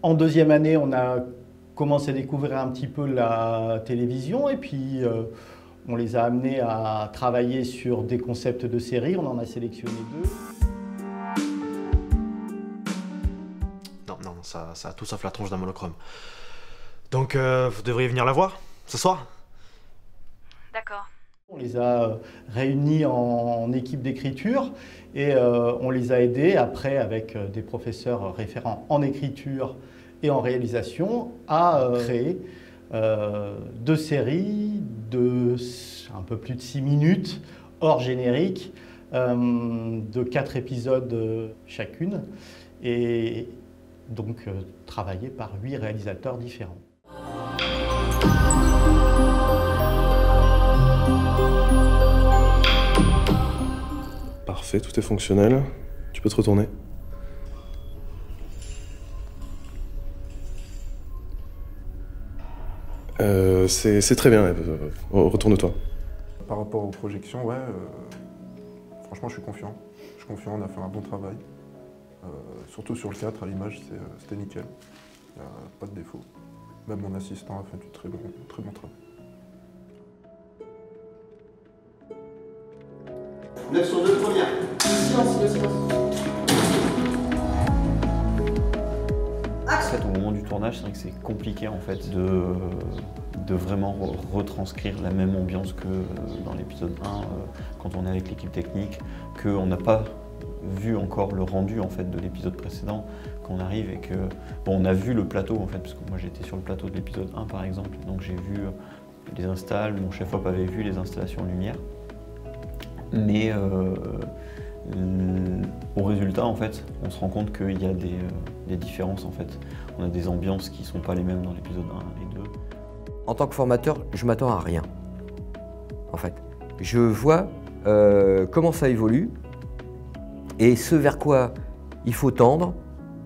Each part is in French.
En deuxième année, on a commencé à découvrir un petit peu la télévision et puis on les a amenés à travailler sur des concepts de séries. On en a sélectionné 2. Non, ça a tout sauf la tronche d'un monochrome. Donc vous devriez venir la voir, ce soir. D'accord. On les a réunis en équipe d'écriture et on les a aidés après avec des professeurs référents en écriture et en réalisation à créer 2 séries de un peu plus de 6 minutes hors générique de 4 épisodes chacune et donc travaillées par 8 réalisateurs différents. Parfait, tout est fonctionnel. Tu peux te retourner. C'est très bien, retourne-toi. Par rapport aux projections, ouais, franchement je suis confiant. Je suis confiant, on a fait un bon travail. Surtout sur le 4, à l'image, c'était nickel. Il n'y a pas de défaut. Même mon assistant a fait du très bon travail. 9 sur 2, première. Silence. En fait, au moment du tournage, c'est vrai que c'est compliqué en fait de vraiment retranscrire la même ambiance que dans l'épisode 1 quand on est avec l'équipe technique, qu'on n'a pas vu encore le rendu en fait de l'épisode précédent, qu'on arrive et que bon, on a vu le plateau en fait, parce que moi j'étais sur le plateau de l'épisode 1 par exemple, donc j'ai vu les installs, mon chef op avait vu les installations lumière, mais au résultat en fait, on se rend compte qu'il y a des différences en fait. On a des ambiances qui ne sont pas les mêmes dans l'épisode 1 et 2. En tant que formateur, je m'attends à rien, en fait. Je vois comment ça évolue et ce vers quoi il faut tendre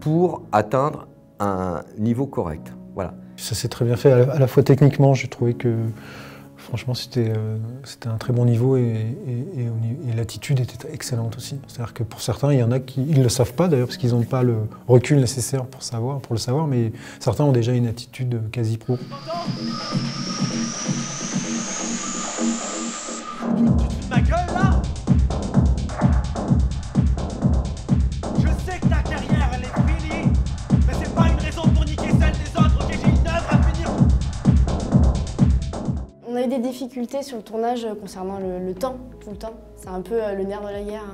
pour atteindre un niveau correct. Voilà. Ça s'est très bien fait, à la fois techniquement, j'ai trouvé que franchement c'était un très bon niveau et l'attitude était excellente aussi. C'est-à-dire que pour certains, il y en a qui ne le savent pas d'ailleurs parce qu'ils n'ont pas le recul nécessaire pour le savoir, mais certains ont déjà une attitude quasi pro. Ma gueule là! Je sais que ta carrière elle est finie, mais c'est pas une raison pour niquer celle des autres, ok? J'ai une œuvre à finir! On a eu des difficultés sur le tournage concernant le temps, tout le temps. C'est un peu le nerf de la guerre.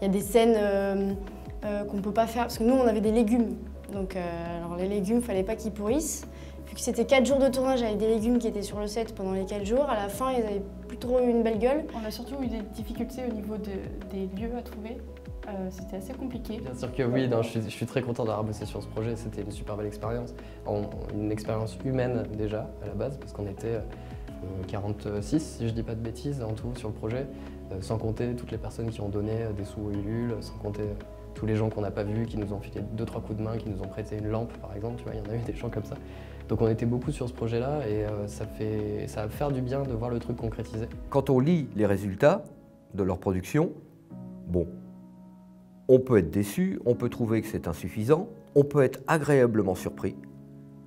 Il y a des scènes qu'on ne peut pas faire, parce que nous on avait des légumes. Donc alors les légumes, il ne fallait pas qu'ils pourrissent. Vu que c'était 4 jours de tournage avec des légumes qui étaient sur le set pendant les 4 jours, à la fin ils avaient plus trop eu une belle gueule. On a surtout eu des difficultés au niveau des lieux à trouver. C'était assez compliqué. Bien sûr que oui, non, je suis très content d'avoir bossé sur ce projet, c'était une super belle expérience. Une expérience humaine déjà à la base, parce qu'on était 46, si je dis pas de bêtises, en tout sur le projet, sans compter toutes les personnes qui ont donné des sous au Ulule, sans compter tous les gens qu'on n'a pas vus, qui nous ont filé 2-3 coups de main, qui nous ont prêté une lampe par exemple, tu vois, il y en a eu des gens comme ça. Donc on était beaucoup sur ce projet-là et ça va faire du bien de voir le truc concrétisé. Quand on lit les résultats de leur production, bon, on peut être déçu, on peut trouver que c'est insuffisant, on peut être agréablement surpris,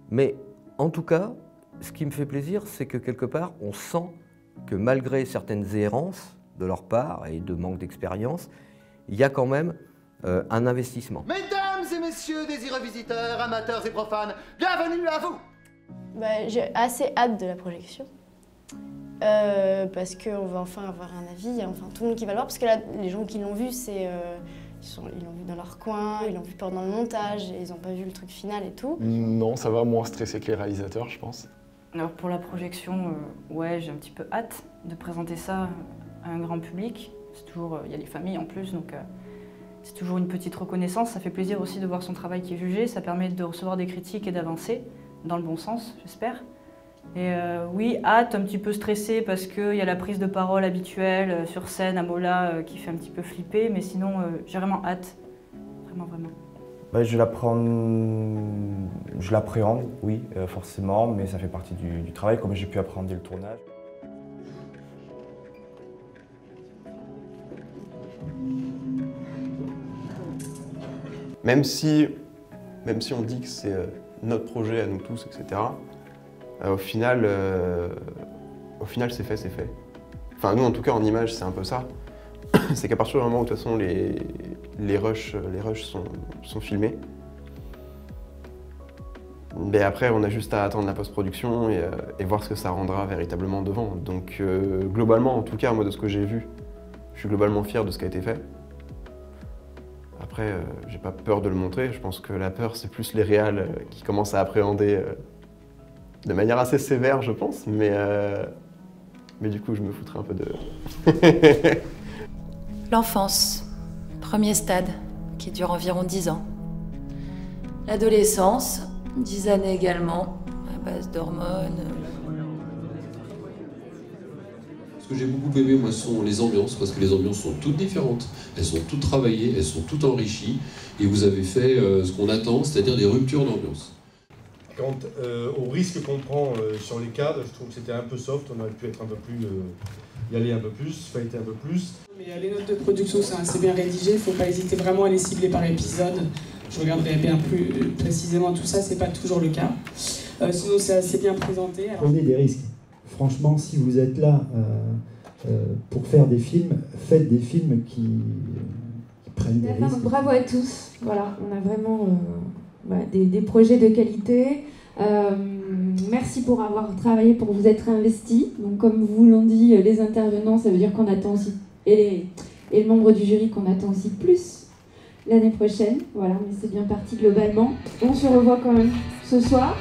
mais en tout cas, ce qui me fait plaisir, c'est que quelque part, on sent que malgré certaines errances de leur part et de manque d'expérience, il y a quand même un investissement. Mesdames et messieurs, désireux visiteurs, amateurs et profanes, bienvenue à vous! J'ai assez hâte de la projection. Parce qu'on va enfin avoir un avis, il y a enfin tout le monde qui va le voir, parce que là, les gens qui l'ont vu, ils l'ont vu dans leur coin, ils l'ont vu pendant le montage, et ils n'ont pas vu le truc final et tout. Non, ça va moins stresser que les réalisateurs, je pense. Alors pour la projection, ouais, j'ai un petit peu hâte de présenter ça à un grand public. C'est toujours, il y a les familles en plus, donc c'est toujours une petite reconnaissance. Ça fait plaisir aussi de voir son travail qui est jugé, ça permet de recevoir des critiques et d'avancer dans le bon sens, j'espère. Et oui, hâte, un petit peu stressée parce qu'il y a la prise de parole habituelle sur scène à Mola qui fait un petit peu flipper, mais sinon j'ai vraiment hâte, vraiment. Bah, je l'appréhende, oui, forcément, mais ça fait partie du travail, comme j'ai pu appréhender le tournage. Même si même si on dit que c'est notre projet à nous tous, etc., au final, c'est fait, c'est fait. Enfin, nous, en tout cas, en image, c'est un peu ça. C'est qu'à partir du moment où, de toute façon, les rushs sont filmés, mais après, on a juste à attendre la post-production et voir ce que ça rendra véritablement devant. Donc, globalement, en tout cas, moi, de ce que j'ai vu, je suis globalement fier de ce qui a été fait. Après, j'ai pas peur de le montrer. Je pense que la peur, c'est plus les réals qui commencent à appréhender de manière assez sévère, je pense. Mais du coup, je me foutrais un peu de... L'enfance, premier stade, qui dure environ 10 ans. L'adolescence, 10 années également, à base d'hormones. Ce que j'ai beaucoup aimé, moi, sont les ambiances, parce que les ambiances sont toutes différentes. Elles sont toutes travaillées, elles sont toutes enrichies, et vous avez fait ce qu'on attend, c'est-à-dire des ruptures d'ambiance. Quant au risque qu'on prend sur les cadres, je trouve que c'était un peu soft, on aurait pu être un peu plus, y aller un peu plus, fighter un peu plus. Mais les notes de production sont assez bien rédigées, il ne faut pas hésiter vraiment à les cibler par épisode. Je regarderai bien plus précisément tout ça, c'est pas toujours le cas. Sinon c'est assez bien présenté. Prenez des risques. Franchement, si vous êtes là pour faire des films, faites des films qui prennent des risques. Bravo à tous. Voilà, on a vraiment des projets de qualité. Merci pour avoir travaillé, pour vous être investis. Donc, comme vous l'ont dit les intervenants, ça veut dire qu'on attend aussi, et le membre du jury, qu'on attend aussi plus l'année prochaine. Voilà, mais c'est bien parti globalement. On se revoit quand même ce soir.